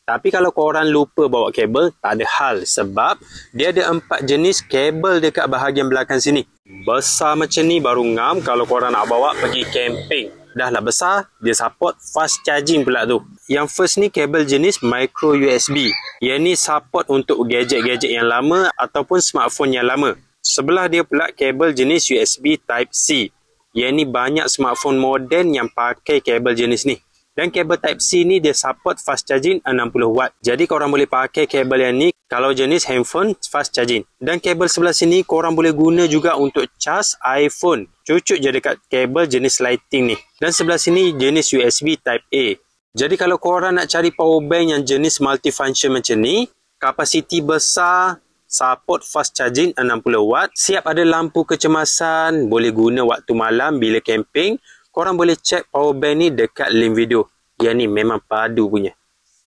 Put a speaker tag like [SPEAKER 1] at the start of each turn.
[SPEAKER 1] Tapi kalau korang lupa bawa kabel, tak ada hal. Sebab dia ada 4 jenis kabel dekat bahagian belakang sini. Besar macam ni baru ngam kalau korang nak bawa pergi camping. Dah lah besar, dia support fast charging pula tu. Yang first ni kabel jenis micro USB. Yang ni support untuk gadget-gadget yang lama ataupun smartphone yang lama. Sebelah dia pula kabel jenis USB Type-C. Yang ni banyak smartphone moden yang pakai kabel jenis ni. Dan kabel Type-C ni dia support fast charging 60 watt. Jadi korang boleh pakai kabel yang ni kalau jenis handphone fast charging. Dan kabel sebelah sini korang boleh guna juga untuk charge iPhone. Cucuk je dekat kabel jenis lighting ni. Dan sebelah sini jenis USB Type-A. Jadi kalau korang nak cari power bank yang jenis multifunction macam ni, kapasiti besar, support fast charging 60 watt, siap ada lampu kecemasan, boleh guna waktu malam bila camping, korang boleh check power bank ni dekat link video. Yang ni memang padu punya.